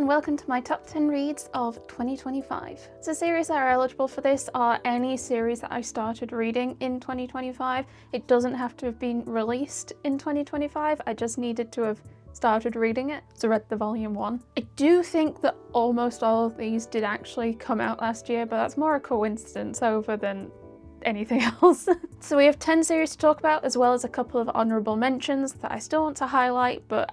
and welcome to my top 10 reads of 2025. So series that are eligible for this are any series that I started reading in 2025. It doesn't have to have been released in 2025, I just needed to have started reading it, so read the volume 1. I do think that almost all of these did actually come out last year, but that's more a coincidence over than anything else. So we have 10 series to talk about, as well as a couple of honourable mentions that I still want to highlight, but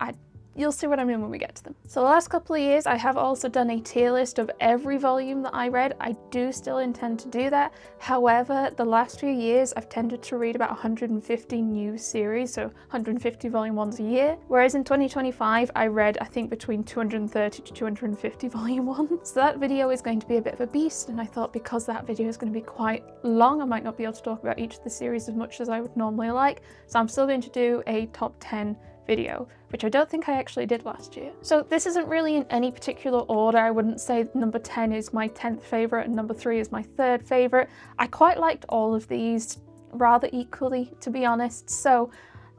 you'll see what I mean when we get to them. So the last couple of years I have also done a tier list of every volume that I read. I do still intend to do that. However, the last few years I've tended to read about 150 new series, so 150 volume 1s a year. Whereas in 2025 I read I think between 230 to 250 volume 1s. So that video is going to be a bit of a beast, and I thought because that video is going to be quite long I might not be able to talk about each of the series as much as I would normally like. So I'm still going to do a top 10 video, which I don't think I actually did last year. So this isn't really in any particular order. I wouldn't say number 10 is my 10th favourite and number 3 is my 3rd favourite. I quite liked all of these rather equally, to be honest. So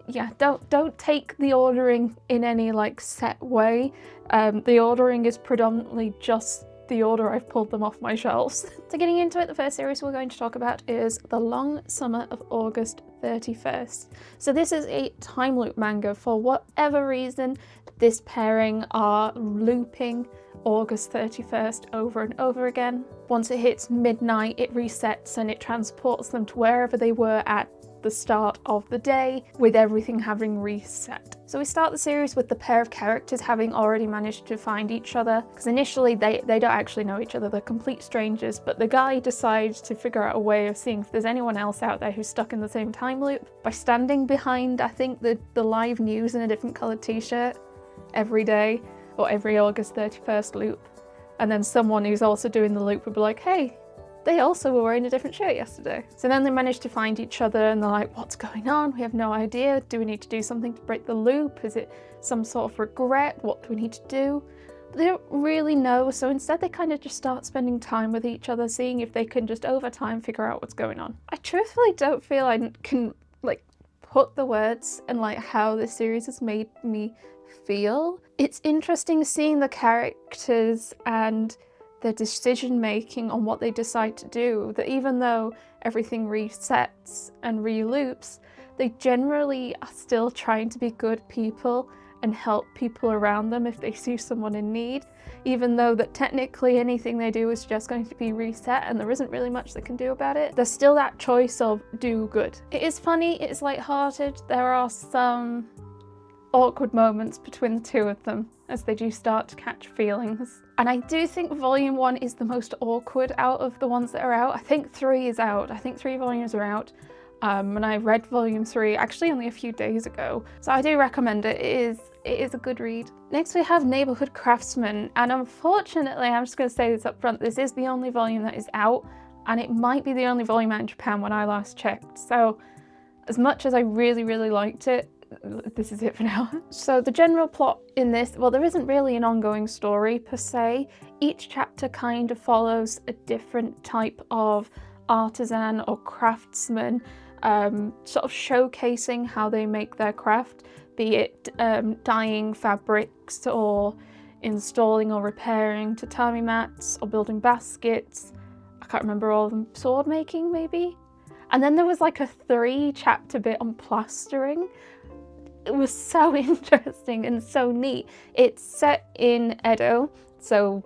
yeah, don't take the ordering in any like set way. The ordering is predominantly just the order I've pulled them off my shelves. So getting into it, the first series we're going to talk about is The Long Summer of August 31st. So this is a time loop manga. For whatever reason, this pairing are looping August 31st over and over again. Once it hits midnight, it resets and it transports them to wherever they were at the start of the day, with everything having reset. So we start the series with the pair of characters having already managed to find each other, because initially they don't actually know each other, they're complete strangers, but the guy decides to figure out a way of seeing if there's anyone else out there who's stuck in the same time loop by standing behind, I think, the live news in a different coloured t-shirt every day, or every August 31st loop. And then someone who's also doing the loop would be like, hey, they also were wearing a different shirt yesterday. So then they manage to find each other and they're like, what's going on? We have no idea. Do we need to do something to break the loop? Is it some sort of regret? What do we need to do? But they don't really know, so instead they kind of just start spending time with each other, seeing if they can just over time figure out what's going on. I truthfully don't feel I can like put the words and like how this series has made me feel. It's interesting seeing the characters and their decision making on what they decide to do, that even though everything resets and re-loops, they generally are still trying to be good people and help people around them if they see someone in need, even though that technically anything they do is just going to be reset and there isn't really much they can do about it. There's still that choice of do good. It is funny, it is light-hearted, there are some awkward moments between the two of them as they do start to catch feelings. And I do think volume 1 is the most awkward out of the ones that are out. I think 3 is out. I think 3 volumes are out. And I read volume 3 actually only a few days ago. So I do recommend it. It is a good read. Next we have Neighborhood Craftsman, and unfortunately, I'm just going to say this up front, this is the only volume that is out, and it might be the only volume out in Japan when I last checked. So as much as I really, really liked it, this is it for now. So the general plot in this, well, there isn't really an ongoing story per se. Each chapter kind of follows a different type of artisan or craftsman, sort of showcasing how they make their craft, be it dyeing fabrics or installing or repairing tatami mats or building baskets. I can't remember all of them. Sword making maybe? And then there was like a 3-chapter bit on plastering. It was so interesting and so neat. It's set in Edo, so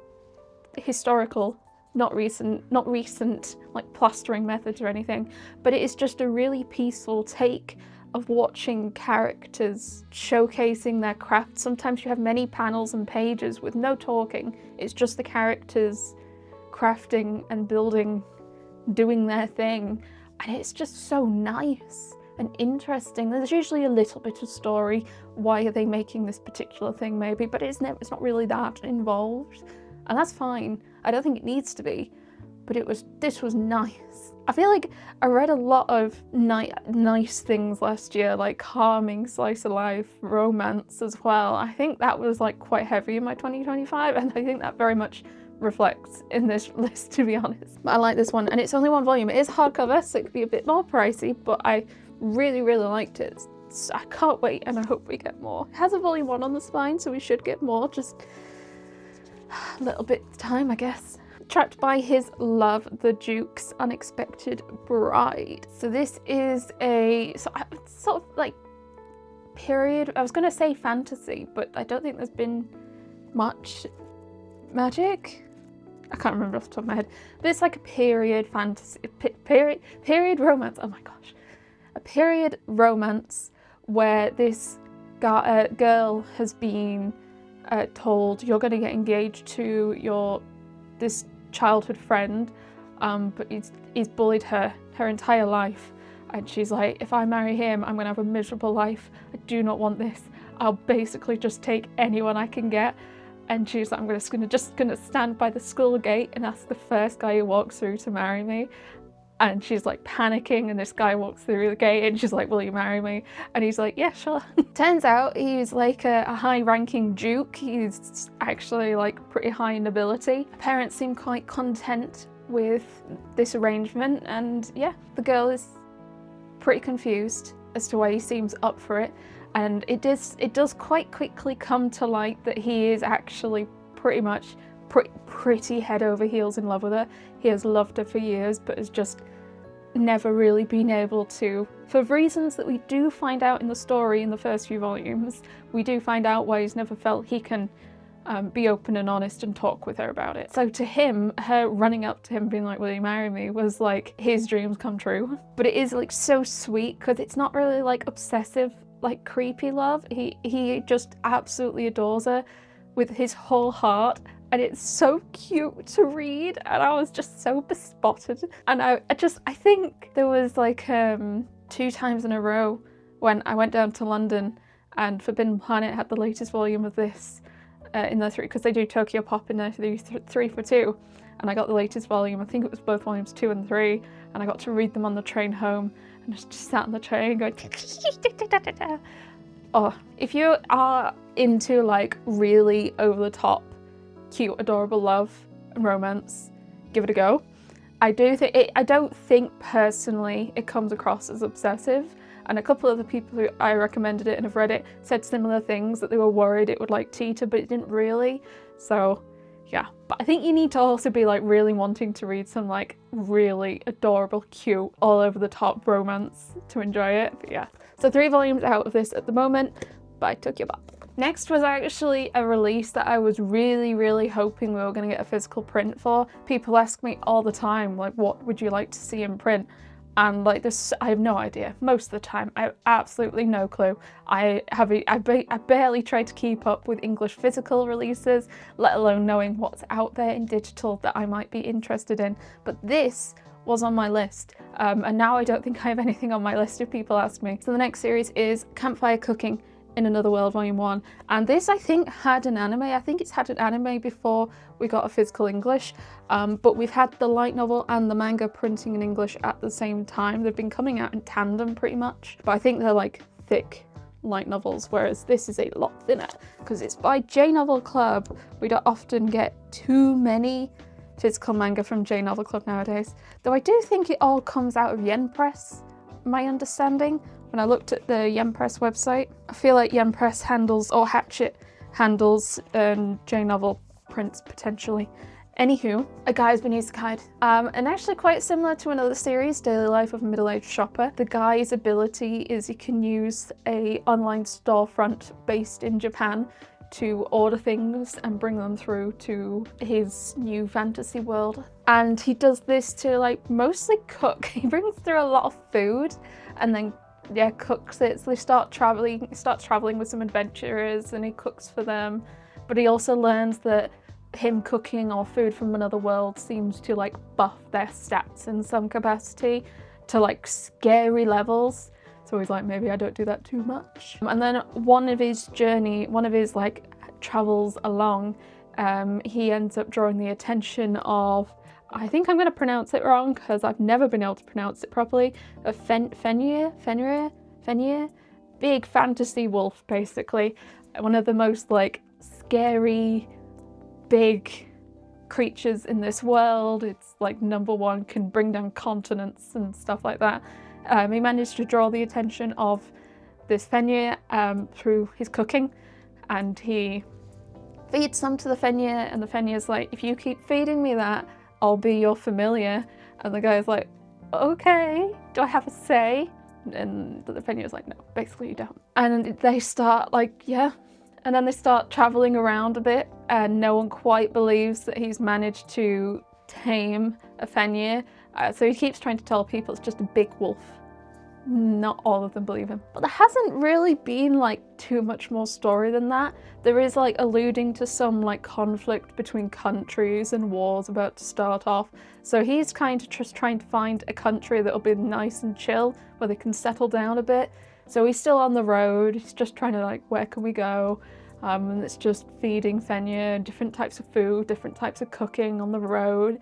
historical, not recent like plastering methods or anything, but it is just a really peaceful take of watching characters showcasing their craft. Sometimes you have many panels and pages with no talking. It's just the characters crafting and building, doing their thing, and it's just so nice and interesting. There's usually a little bit of story, why are they making this particular thing maybe, but it's not really that involved, and that's fine. I don't think it needs to be, but this was nice. I feel like I read a lot of nice things last year, like calming slice of life, romance as well. I think that was like quite heavy in my 2025, and I think that very much reflects in this list, to be honest. But I like this one, and it's only 1 volume. It is hardcover, so it could be a bit more pricey, but I really, really liked it. So I can't wait, and I hope we get more. It has a volume 1 on the spine, so we should get more. Just a little bit of time, I guess. Trapped by his love, the Duke's unexpected bride. So this is a sort of like period, I was going to say fantasy, but I don't think there's been much magic. I can't remember off the top of my head, but it's like a period fantasy, period romance. Oh my gosh, a period romance where this girl has been told you're going to get engaged to this childhood friend, but he's bullied her entire life, and she's like, if I marry him, I'm going to have a miserable life. I do not want this. I'll basically just take anyone I can get. And she's like, I'm just gonna stand by the school gate and ask the first guy who walks through to marry me. And she's like panicking, and this guy walks through the gate and she's like, will you marry me? And he's like, yeah, sure. Turns out he's like a high-ranking duke. He's actually like pretty high nobility. Parents seem quite content with this arrangement, and yeah, the girl is pretty confused as to why he seems up for it. And it does quite quickly come to light that he is actually pretty head over heels in love with her. He has loved her for years, but has just never really been able to, for reasons that we do find out in the story in the first few volumes, we do find out why he's never felt he can be open and honest and talk with her about it. So to him, her running up to him being like, will you marry me, was like his dreams come true. But it is like so sweet because it's not really like obsessive, like creepy love. He just absolutely adores her with his whole heart, and it's so cute to read, and I was just so bespotted. And I think there was like 2 times in a row when I went down to London and Forbidden Planet had the latest volume of this in their 3, because they do Tokyo Pop in their 3 for 2, and I got the latest volume. I think it was both volumes 2 and 3, and I got to read them on the train home. And I just sat on the train going oh, if you are into like really over the top cute adorable love and romance, give it a go. I don't think personally it comes across as obsessive, and a couple of the people who I recommended it and have read it said similar things, that they were worried it would like teeter, but it didn't really. So yeah, but I think you need to also be like really wanting to read some like really adorable, cute, all over the top romance to enjoy it. But yeah, so 3 volumes out of this at the moment by Tokyo Pop. Next was actually a release that I was really hoping we were going to get a physical print for. People ask me all the time, like, what would you like to see in print? And like this, I have no idea. Most of the time, I have absolutely no clue. I barely try to keep up with English physical releases, let alone knowing what's out there in digital that I might be interested in. But this was on my list, and now I don't think I have anything on my list if people ask me. So the next series is Campfire Cooking in Another World Volume 1, and this I think had an anime. I think it's had an anime before we got a physical English, but we've had the light novel and the manga printing in English at the same time. They've been coming out in tandem pretty much, but I think they're like thick light novels, whereas this is a lot thinner because it's by J Novel Club. We don't often get too many physical manga from J Novel Club nowadays, though I do think it all comes out of Yen Press, my understanding. When I looked at the Yen Press website, I feel like Yen Press handles, or Hatchet handles, J Novel prints potentially. Anywho, a guy's been isekai'd, and actually quite similar to another series, Daily Life of a Middle-Aged Shopper. The guy's ability is he can use a online storefront based in Japan to order things and bring them through to his new fantasy world. And he does this to like mostly cook. He brings through a lot of food and then cooks it. So they start traveling with some adventurers and he cooks for them. But he also learns that him cooking or food from another world seems to like buff their stats in some capacity to like scary levels. So he's like, maybe I don't do that too much. And then one of his like travels along, he ends up drawing the attention of, I think I'm going to pronounce it wrong because I've never been able to pronounce it properly, a Fenrir, big fantasy wolf basically. One of the most like scary big creatures in this world. It's like #1, can bring down continents and stuff like that. He managed to draw the attention of this Fenrir through his cooking, and he feeds some to the Fenrir, and the Fenrir's like, if you keep feeding me that, I'll be your familiar. And the guy's like, okay, do I have a say? And the Fenrir's like, no, basically you don't. And they start like, yeah. And then they start traveling around a bit, and no one quite believes that he's managed to tame a Fenrir. So he keeps trying to tell people it's just a big wolf. Not all of them believe him. But there hasn't really been like too much more story than that. There is like alluding to some like conflict between countries and wars about to start off. So he's kind of just trying to find a country that'll be nice and chill, where they can settle down a bit. So he's still on the road. He's just trying to like, where can we go? And it's just feeding Fenrir different types of food, different types of cooking on the road.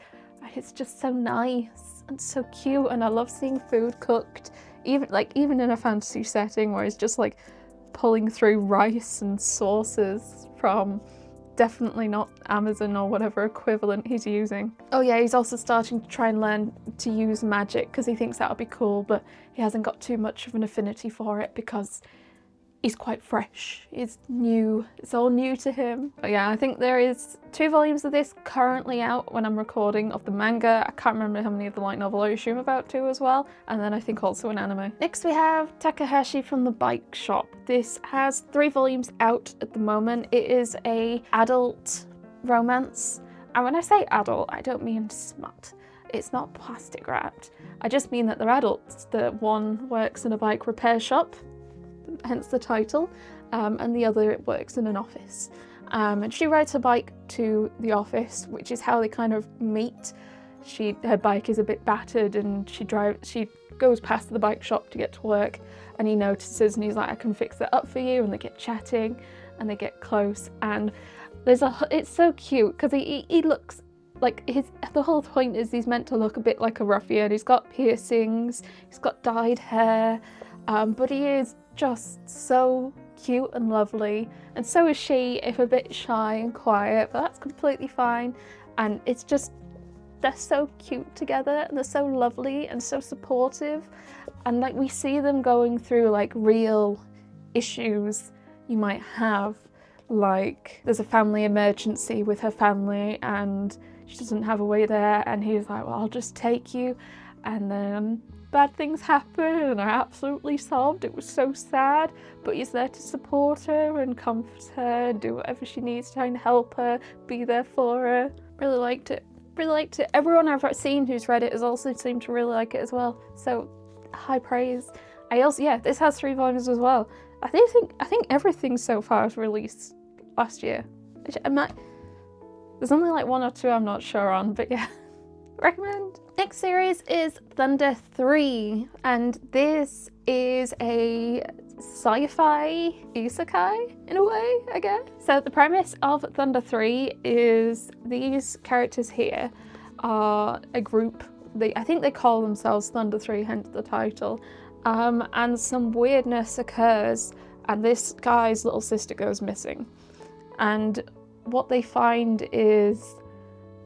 It's just so nice and so cute, and I love seeing food cooked. Even in a fantasy setting where he's just like pulling through rice and sauces from definitely not Amazon or whatever equivalent he's using. Oh yeah, he's also starting to try and learn to use magic because he thinks that would be cool, but he hasn't got too much of an affinity for it because he's quite fresh. It's new. It's all new to him. But yeah, I think there is 2 volumes of this currently out when I'm recording of the manga. I can't remember how many of the light novel. I assume about 2 as well. And then I think also an anime. Next we have Takahashi from the Bike Shop. This has 3 volumes out at the moment. It is a adult romance. And when I say adult, I don't mean smut. It's not plastic wrapped. I just mean that they're adults. That one works in a bike repair shop, hence the title, and the other works in an office. And she rides her bike to the office, which is how they kind of meet. Her bike is a bit battered, and she goes past the bike shop to get to work, and he notices and he's like, I can fix it up for you, and they get chatting and they get close, and it's so cute because he looks like the whole point is he's meant to look a bit like a ruffian. He's got piercings, he's got dyed hair, but he is just so cute and lovely, and so is she, if a bit shy and quiet, but that's completely fine. And it's just, they're so cute together, and they're so lovely and so supportive, and like we see them going through like real issues you might have, like there's a family emergency with her family and she doesn't have a way there, and he's like, well, I'll just take you, and then bad things happen and I absolutely sobbed. It was so sad, but he's there to support her and comfort her and do whatever she needs, trying to help her, be there for her. Really liked it. Really liked it. Everyone I've seen who's read it has also seemed to really like it as well. So high praise. This has 3 volumes as well. I think everything so far was released last year. There's only like 1 or 2 I'm not sure on, but yeah. Recommend. Next series is Thunder 3, and this is a sci-fi isekai in a way, I guess. So the premise of Thunder 3 is these characters here are a group. I think they call themselves Thunder 3, hence the title. And some weirdness occurs, and this guy's little sister goes missing. And what they find is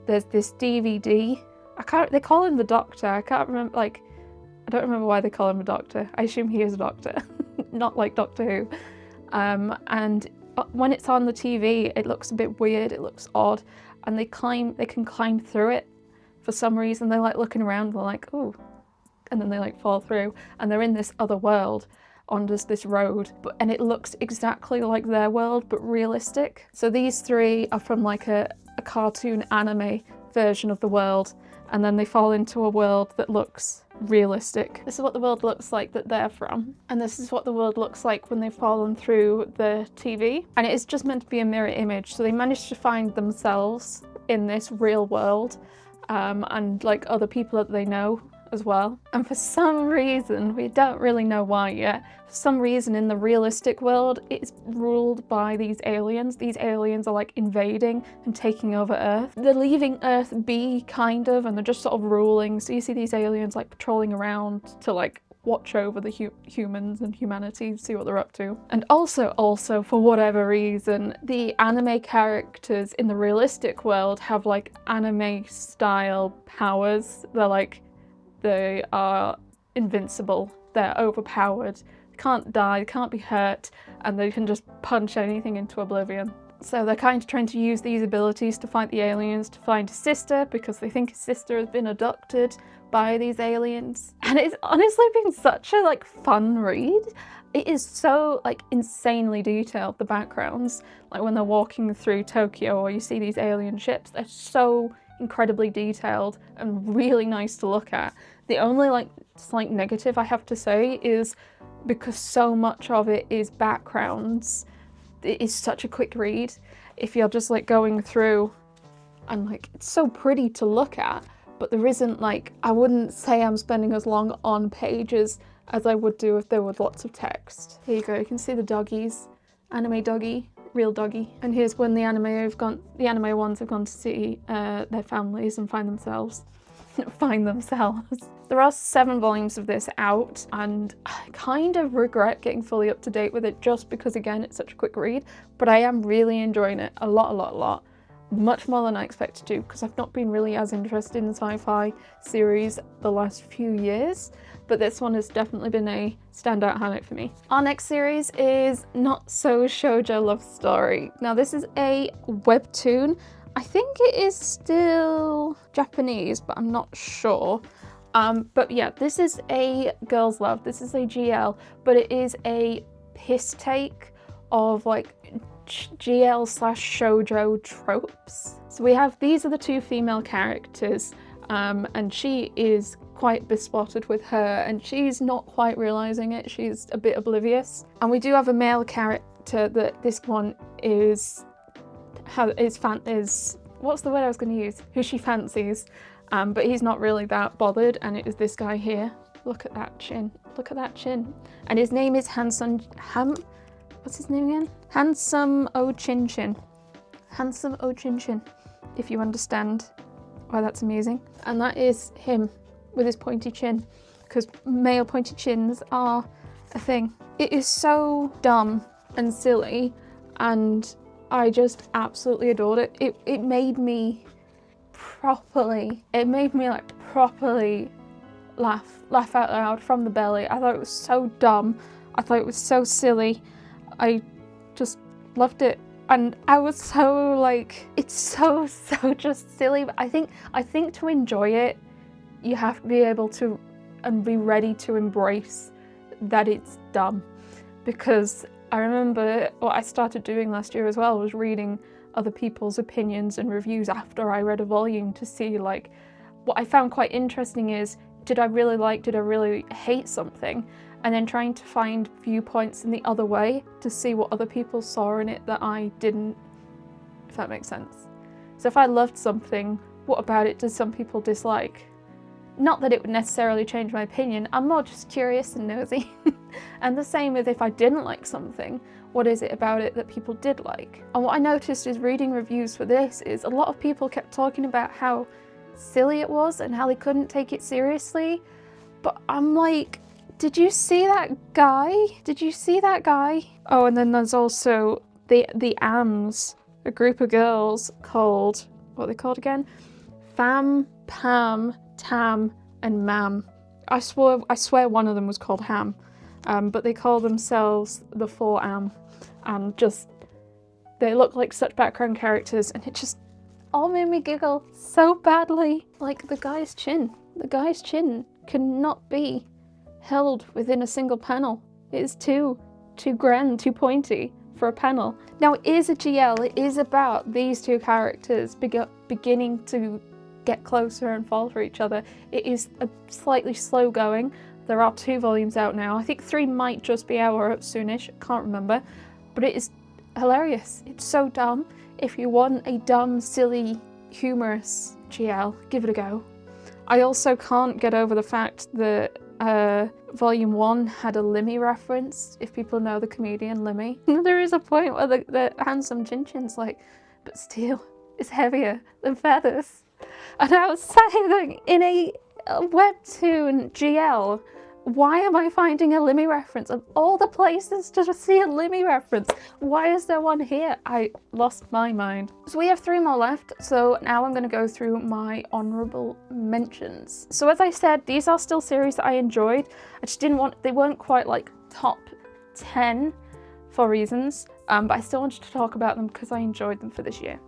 there's this DVD. They call him the Doctor. I can't remember, I don't remember why they call him a doctor. I assume he is a doctor, not like Doctor Who. And when it's on the TV, it looks a bit weird, it looks odd, and they can climb through it for some reason. They're like looking around, they're like, oh, and then they like fall through, and they're in this other world on just this road, and it looks exactly like their world, but realistic. So these 3 are from like a cartoon anime version of the world, and then they fall into a world that looks realistic. This is what the world looks like that they're from, and this is what the world looks like when they've fallen through the TV, and it is just meant to be a mirror image. So they managed to find themselves in this real world, and like other people that they know as well. And for some reason, we don't really know why yet, for some reason in the realistic world, it's ruled by these aliens. These aliens are like invading and taking over Earth. They're leaving Earth be, kind of, and they're just sort of ruling. So you see these aliens like patrolling around to like watch over the humans and humanity, see what they're up to. And also, for whatever reason, the anime characters in the realistic world have like anime style powers. They are invincible, they're overpowered, they can't die, they can't be hurt, and they can just punch anything into oblivion. So they're kind of trying to use these abilities to fight the aliens, to find his sister, because they think his sister has been abducted by these aliens. And it's honestly been such a like fun read. It is so like insanely detailed, the backgrounds, like when they're walking through Tokyo or you see these alien ships, they're so incredibly detailed and really nice to look at. The only like slight negative I have to say is because so much of it is backgrounds, it is such a quick read. If you're just like going through and like it's so pretty to look at, but there isn't like, I wouldn't say I'm spending as long on pages as I would do if there was lots of text. Here you go, you can see the doggies, anime doggy, real doggy. And here's when the anime ones have gone to see their families and find themselves. There are 7 volumes of this out, and I kind of regret getting fully up to date with it just because, again, it's such a quick read, but I am really enjoying it a lot. Much more than I expected to, because I've not been really as interested in sci-fi series the last few years, but this one has definitely been a standout highlight for me. Our next series is Not So Shoujo Love Story. Now this is a webtoon. I think it is still Japanese, but I'm not sure. But yeah, this is a girls' love. This is a GL, but it is a piss take of like GL/shoujo tropes. So we have, these are the 2 female characters, and she is quite bespotted with her, and she's not quite realizing it. She's a bit oblivious. And we do have a male character that this one is what's the word I was going to use? Who she fancies, but he's not really that bothered, and it is this guy here. Look at that chin. Look at that chin. And his name is what's his name again? Handsome O Chin Chin. Handsome O Chin Chin, if you understand why that's amazing. And that is him with his pointy chin, because male pointy chins are a thing. It is so dumb and silly, and I just absolutely adored it. It made me properly laugh out loud from the belly. I thought it was so dumb. I thought it was so silly. I just loved it. And I was so like, it's so just silly. But I think to enjoy it, you have to be able to and be ready to embrace that it's dumb. Because I remember what I started doing last year as well was reading other people's opinions and reviews after I read a volume to see like, what I found quite interesting is, did I really hate something? And then trying to find viewpoints in the other way to see what other people saw in it that I didn't, if that makes sense. So if I loved something, what about it did some people dislike? Not that it would necessarily change my opinion, I'm more just curious and nosy. And the same with if I didn't like something, what is it about it that people did like? And what I noticed is reading reviews for this is a lot of people kept talking about how silly it was and how they couldn't take it seriously. But I'm like, did you see that guy? Did you see that guy? Oh, and then there's also the AMs, a group of girls called, what are they called again? Fam, Pam, Tam, and Mam. I swear one of them was called Ham, but they call themselves the 4AM, and just, they look like such background characters, and it just all made me giggle so badly. Like the guy's chin cannot be held within a single panel. It is too grand, too pointy for a panel. Now it is a GL, it is about these 2 characters beginning to get closer and fall for each other. It is a slightly slow going. There are 2 volumes out now. I think 3 might just be out or soonish, can't remember. But it is hilarious. It's so dumb. If you want a dumb, silly, humorous GL, give it a go. I also can't get over the fact that volume 1 had a Limmy reference, if people know the comedian Limmy. There is a point where the handsome Chinchin's like, but steel is heavier than feathers. And I was saying, in a webtoon GL, why am I finding a Limmy reference? Of all the places to see a Limmy reference, why is there one here? I lost my mind. So we have 3 more left, so now I'm going to go through my honourable mentions. So as I said, these are still series that I enjoyed. I just didn't want, they weren't quite like top 10 for reasons, but I still wanted to talk about them because I enjoyed them for this year.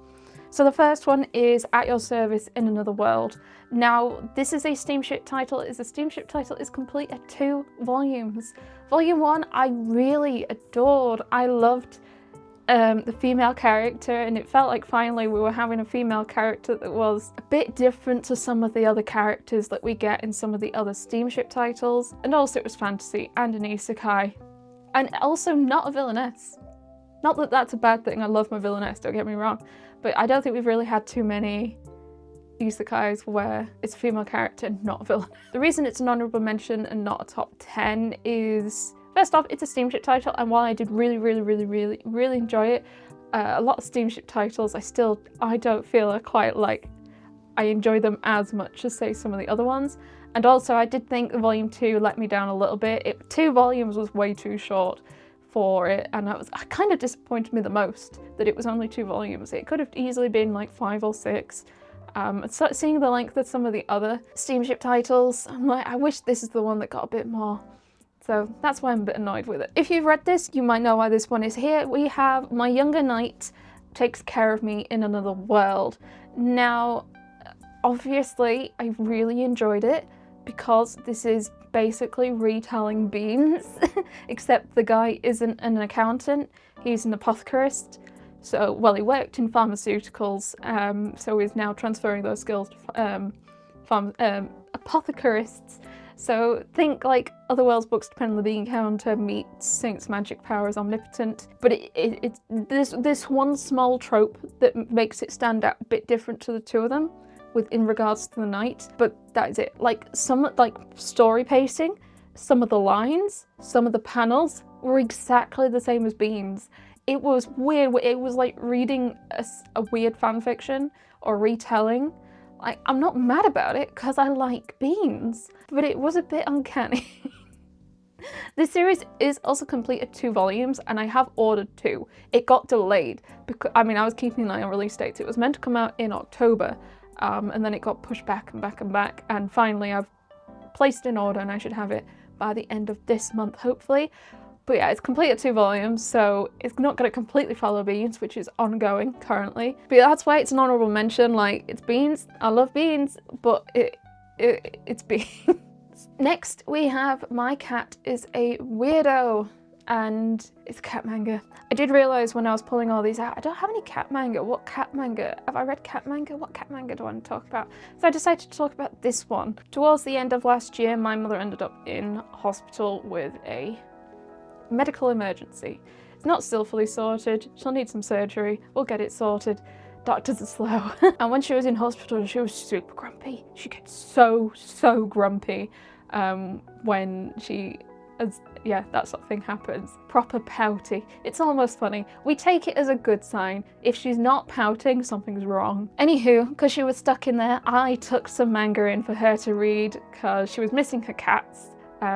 So the first one is At Your Service in Another World. Now, this is a steamship title. The steamship title is complete at 2 volumes. Volume 1 I really adored. I loved the female character, and it felt like finally we were having a female character that was a bit different to some of the other characters that we get in some of the other steamship titles. And also it was fantasy and an isekai, and also not a villainess. Not that that's a bad thing, I love my villainess, don't get me wrong, but I don't think we've really had too many isekais where it's a female character and not a villain. The reason it's an honourable mention and not a top 10 is, first off, it's a steamship title, and while I did really enjoy it, a lot of steamship titles I don't feel are quite like I enjoy them as much as, say, some of the other ones. And also I did think volume 2 let me down a little bit. 2 volumes was way too short for it, and it kind of disappointed me the most that it was only 2 volumes. It could have easily been like 5 or 6. So seeing the length of some of the other steamship titles, I'm like, I wish this is the one that got a bit more. So that's why I'm a bit annoyed with it. If you've read this, you might know why this one is here. We have My Younger Knight Takes Care of Me in Another World. Now, obviously, I really enjoyed it because this is basically retelling Beans, except the guy isn't an accountant, he's an apothecarist. So, well, he worked in pharmaceuticals, so he's now transferring those skills to apothecarists. So think like Otherworld's books depend on the bean counter meets Saint's magic powers omnipotent, but it's this one small trope that makes it stand out a bit different to the 2 of them in regards to the knight, but that is it. Like some story pacing, some of the lines, some of the panels were exactly the same as Beans. It was weird. It was like reading a weird fan fiction or retelling. I'm not mad about it because I like Beans, but it was a bit uncanny. This series is also complete at 2 volumes, and I have ordered 2. It got delayed because, I was keeping an eye on release dates. It was meant to come out in October, and then it got pushed back and back and back, and finally I've placed an order and I should have it by the end of this month, hopefully. But yeah, it's complete at 2 volumes, so it's not going to completely follow Beans, which is ongoing currently. But that's why it's an honourable mention. Like, it's Beans, I love Beans, but it's Beans. Next we have My Cat is a Weirdo, and it's a cat manga. I did realise when I was pulling all these out, I don't have any cat manga. What cat manga? Have I read cat manga? What cat manga do I want to talk about? So I decided to talk about this one. Towards the end of last year, my mother ended up in hospital with a medical emergency. It's not still fully sorted. She'll need some surgery. We'll get it sorted. Doctors are slow. And when she was in hospital, she was super grumpy. She gets so grumpy when that sort of thing happens. Proper pouty. It's almost funny. We take it as a good sign. If she's not pouting, something's wrong. Anywho, because she was stuck in there, I took some manga in for her to read because she was missing her cats.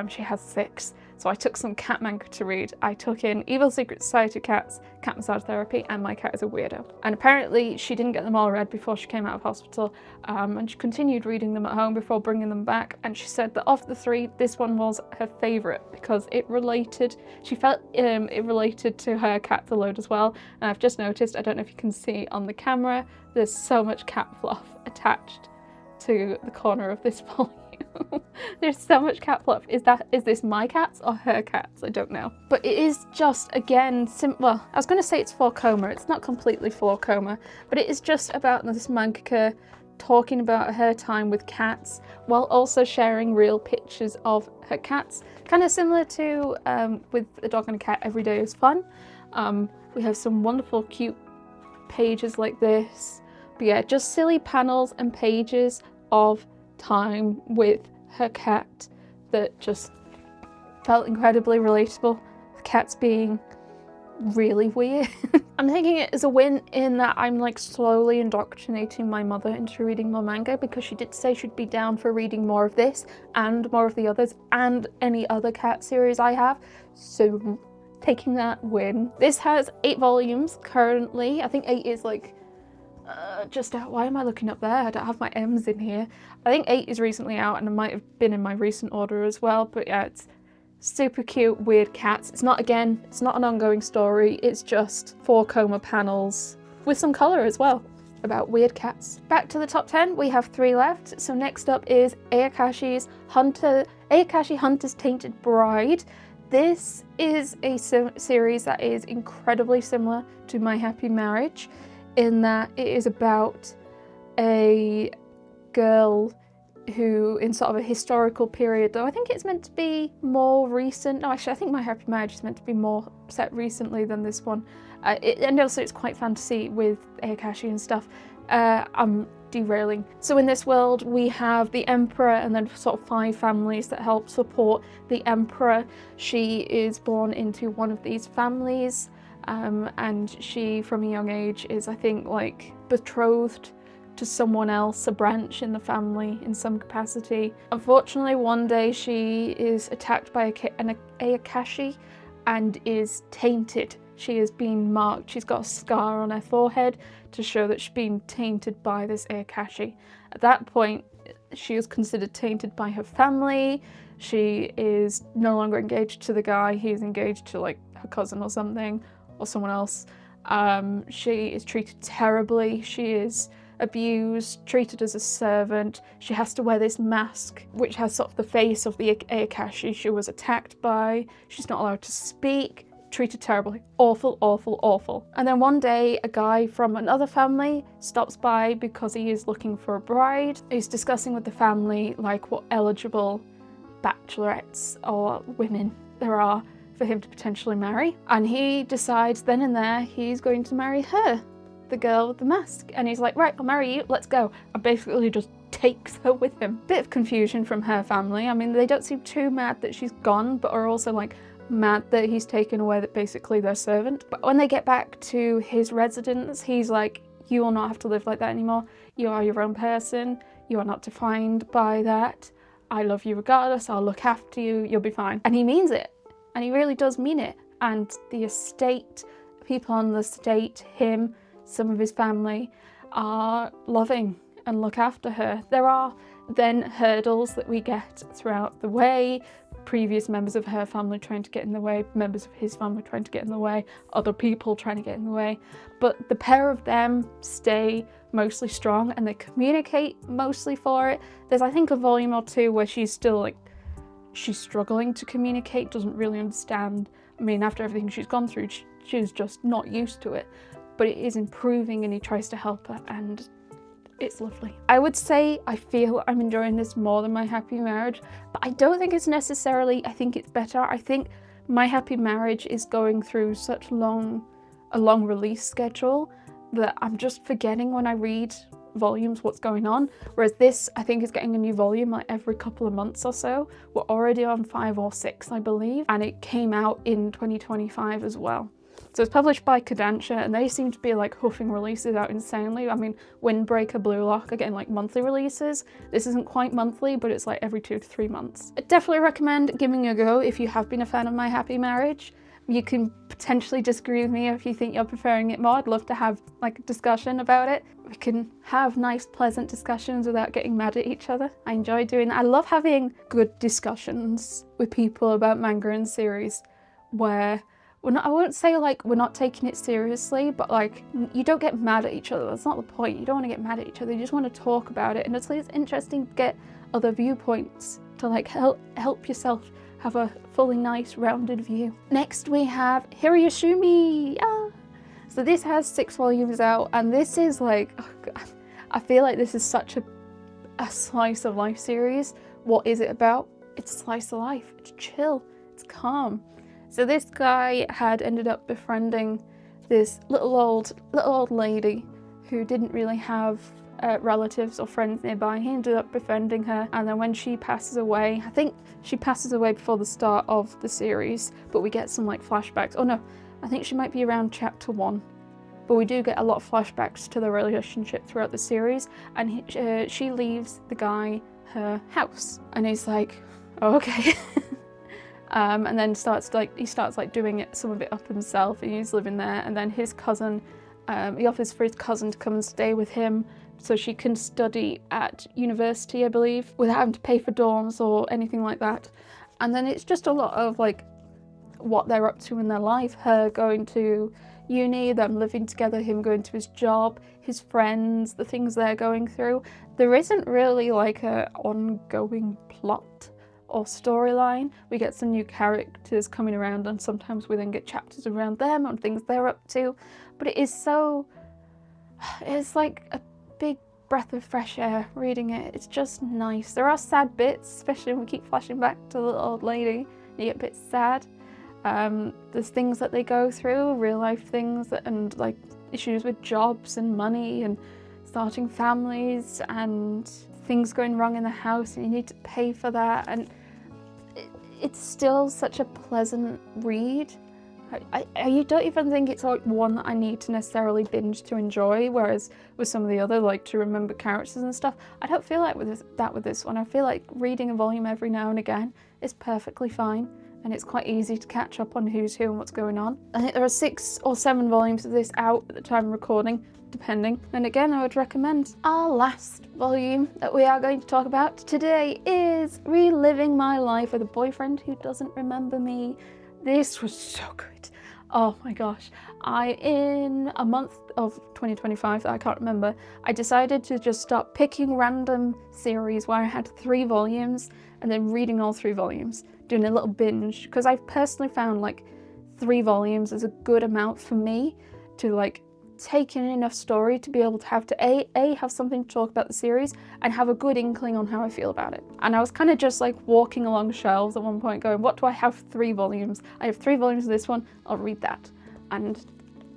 She has 6. So I took some cat manga to read. I took in Evil Secret Society of Cats, Cat Massage Therapy, and My Cat is a Weirdo. And apparently she didn't get them all read before she came out of hospital, and she continued reading them at home before bringing them back. And she said that of the 3, this one was her favourite because she felt it related to her cats a load as well. And I've just noticed, I don't know if you can see on the camera, there's so much cat fluff attached to the corner of this volume. There's so much cat fluff. Is this my cats or her cats? I don't know. But it is just, again, well, I was going to say it's 4 coma. It's not completely 4 coma, but it is just about this mangaka talking about her time with cats while also sharing real pictures of her cats. Kind of similar to with A Dog and a Cat, Every Day is Fun. We have some wonderful, cute pages like this. But yeah, just silly panels and pages of time with her cat that just felt incredibly relatable. The cats being really weird. I'm taking it as a win in that I'm like slowly indoctrinating my mother into reading more manga, because she did say she'd be down for reading more of this and more of the others and any other cat series I have. So taking that win. This has 8 volumes currently. I think 8 is like just out. Why am I looking up there? I don't have my M's in here. I think 8 is recently out, and it might have been in my recent order as well, but yeah, it's super cute, weird cats. It's not an ongoing story, it's just 4 coma panels with some colour as well about weird cats. Back to the top 10, we have 3 left. So next up is Ayakashi Hunter's Tainted Bride. This is a series that is incredibly similar to My Happy Marriage in that it is about a girl who, in sort of a historical period, though I think it's meant to be more recent. No, actually, I think My Happy Marriage is meant to be more set recently than this one. And also it's quite fantasy with Ayakashi and stuff. I'm derailing. So in this world, we have the Emperor and then sort of 5 families that help support the Emperor. She is born into one of these families, and she, from a young age, is, I think, like, betrothed to someone else, a branch in the family in some capacity. Unfortunately, one day she is attacked by an Ayakashi and is tainted. She has been marked, she's got a scar on her forehead to show that she's been tainted by this Ayakashi. At that point, she is considered tainted by her family. She is no longer engaged to the guy, he's engaged to like her cousin or something, or someone else. She is treated terribly, she is abused, treated as a servant. She has to wear this mask which has sort of the face of the Ayakashi she was attacked by. She's not allowed to speak, treated terribly. Awful, awful, awful. And then one day a guy from another family stops by because he is looking for a bride. He's discussing with the family like what eligible bachelorettes or women there are for him to potentially marry. And he decides then and there he's going to marry her, the girl with the mask. And he's like, right, I'll marry you, let's go. And basically just takes her with him. Bit of confusion from her family. I mean, they don't seem too mad that she's gone, but are also like mad that he's taken away that basically their servant. But when they get back to his residence, he's like, you will not have to live like that anymore. You are your own person. You are not defined by that. I love you regardless. I'll look after you. You'll be fine. And he means it. And he really does mean it. And the estate, people on the estate, him, some of his family are loving and look after her. There are then hurdles that we get throughout the way. Previous members of her family trying to get in the way, members of his family trying to get in the way, other people trying to get in the way. But the pair of them stay mostly strong and they communicate mostly for it. There's, I think, a volume or 2 where she's still like, she's struggling to communicate, doesn't really understand. I mean, after everything she's gone through, she's just not used to it. But it is improving and he tries to help her and it's lovely. I would say I feel I'm enjoying this more than My Happy Marriage, but I don't think it's necessarily, I think it's better. I think My Happy Marriage is going through such a long release schedule that I'm just forgetting when I read volumes what's going on, whereas this I think is getting a new volume like every couple of months or so. We're already on 5 or 6, I believe, and it came out in 2025 as well. So it's published by Caketinz and they seem to be like huffing releases out insanely. I mean, Windbreaker, Blue Lock are getting like monthly releases. This isn't quite monthly, but it's like every 2 to 3 months. I definitely recommend giving it a go if you have been a fan of My Happy Marriage. You can potentially disagree with me if you think you're preferring it more. I'd love to have like a discussion about it. We can have nice, pleasant discussions without getting mad at each other. I enjoy doing that. I love having good discussions with people about manga and series where I won't say like we're not taking it seriously, but like you don't get mad at each other. That's not the point. You don't want to get mad at each other. You just want to talk about it. And it's interesting to get other viewpoints to like help yourself have a fully nice rounded view. Next we have Hiroyoshumi. So this has 6 volumes out and this is like, oh God, I feel like this is such a slice of life series. What is it about? It's a slice of life. It's chill. It's calm. So this guy had ended up befriending this little old lady who didn't really have relatives or friends nearby. He ended up befriending her, and then when she passes away, I think she passes away before the start of the series, but we get some like flashbacks. Oh no, I think she might be around chapter 1. But we do get a lot of flashbacks to the relationship throughout the series, and she leaves the guy her house, and he's like, oh, okay. And then he starts doing some of it up himself, and he's living there. And then his cousin, he offers for his cousin to come and stay with him so she can study at university, I believe, without having to pay for dorms or anything like that. And then it's just a lot of like what they're up to in their life, her going to uni, them living together, him going to his job, his friends, the things they're going through. There isn't really like a ongoing plot or storyline. We get some new characters coming around, and sometimes we then get chapters around them and things they're up to. But it's like a big breath of fresh air reading it. It's just nice. There are sad bits, especially when we keep flashing back to the little old lady. You get a bit sad. There's things that they go through, real life things, and like issues with jobs and money and starting families and things going wrong in the house, and you need to pay for that. And it's still such a pleasant read. You don't even think it's like one that I need to necessarily binge to enjoy, whereas with some of the other, like to remember characters and stuff, I don't feel like with this one. I feel like reading a volume every now and again is perfectly fine, and it's quite easy to catch up on who's who and what's going on. I think there are 6 or 7 volumes of this out at the time of recording, depending. And again, I would recommend. Our last volume that we are going to talk about today is Reliving My Life with a Boyfriend Who Doesn't Remember Me. This was so good. Oh my gosh. In a month of 2025 that I can't remember, I decided to just start picking random series where I had 3 volumes and then reading all 3 volumes, doing a little binge, because I've personally found like 3 volumes is a good amount for me to like take in enough story to be able to have have something to talk about the series and have a good inkling on how I feel about it. And I was kind of just like walking along shelves at one point going, what do I have 3 volumes? I have 3 volumes of this one, I'll read that. And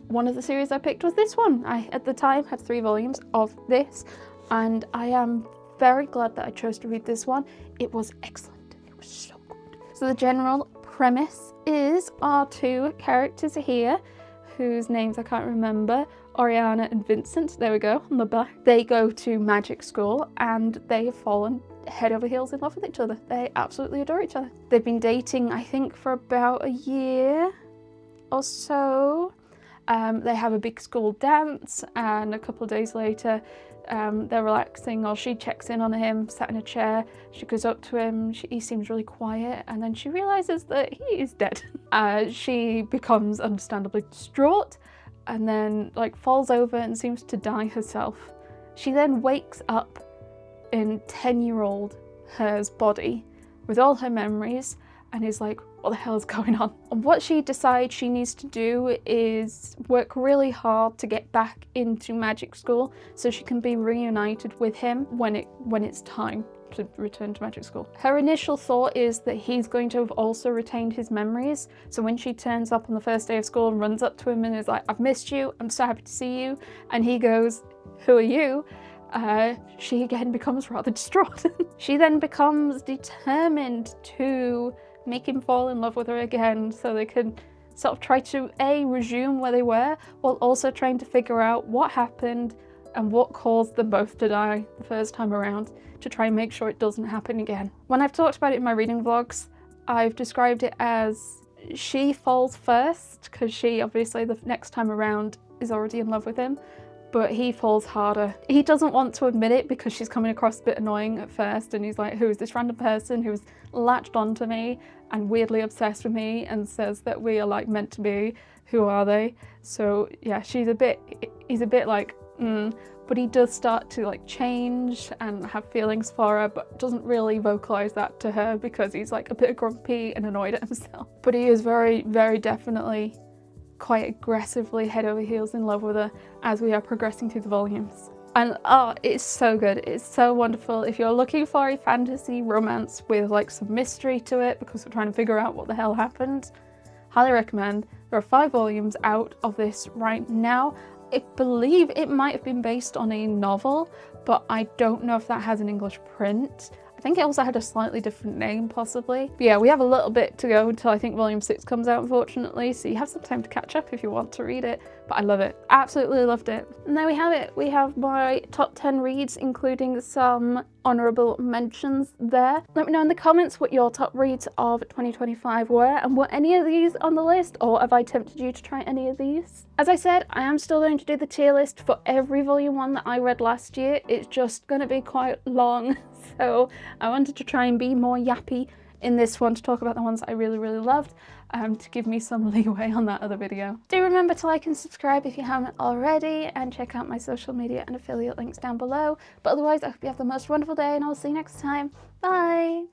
one of the series I picked was this one. I, at the time, had 3 volumes of this, and I am very glad that I chose to read this one. It was excellent. It was so good. So the general premise is our 2 characters here, whose names I can't remember, Oriana and Vincent, there we go, on the back. They go to magic school and they have fallen head over heels in love with each other. They absolutely adore each other. They've been dating, I think, for about a year or so. They have a big school dance, and a couple of days later they're relaxing, or she checks in on him, sat in a chair. She goes up to him, he seems really quiet, and then she realises that he is dead. She becomes understandably distraught and then like falls over and seems to die herself. She then wakes up in 10-year-old her's body with all her memories and is like, what the hell is going on? And what she decides she needs to do is work really hard to get back into magic school so she can be reunited with him when it's time to return to magic school. Her initial thought is that he's going to have also retained his memories, so when she turns up on the first day of school and runs up to him and is like, I've missed you, I'm so happy to see you, and he goes, who are you? She again becomes rather distraught. She then becomes determined to make him fall in love with her again so they can sort of try to resume where they were, while also trying to figure out what happened and what caused them both to die the first time around, to try and make sure it doesn't happen again. When I've talked about it in my reading vlogs, I've described it as she falls first, because she obviously the next time around is already in love with him, but he falls harder. He doesn't want to admit it because she's coming across a bit annoying at first, and he's like, who is this random person who's latched onto me and weirdly obsessed with me and says that we are like meant to be? Who are they? So yeah, he's a bit like, but he does start to like change and have feelings for her, but doesn't really vocalize that to her because he's like a bit grumpy and annoyed at himself. But he is very, very definitely quite aggressively head over heels in love with her as we are progressing through the volumes. And oh, it's so good, it's so wonderful. If you're looking for a fantasy romance with like some mystery to it because we're trying to figure out what the hell happened, highly recommend. There are 5 volumes out of this right now. I believe it might have been based on a novel, but I don't know if that has an English print. I think it also had a slightly different name, possibly. But yeah, we have a little bit to go until I think volume 6 comes out, unfortunately, so you have some time to catch up if you want to read it. But I love it. Absolutely loved it. And there we have it. We have my top 10 reads, including some honourable mentions there. Let me know in the comments what your top reads of 2025 were, and were any of these on the list, or have I tempted you to try any of these? As I said, I am still going to do the tier list for every volume 1 that I read last year. It's just going to be quite long, so I wanted to try and be more yappy in this one to talk about the ones I really, really loved, to give me some leeway on that other video. Do remember to like and subscribe if you haven't already, and check out my social media and affiliate links down below. But otherwise, I hope you have the most wonderful day, and I'll see you next time. Bye!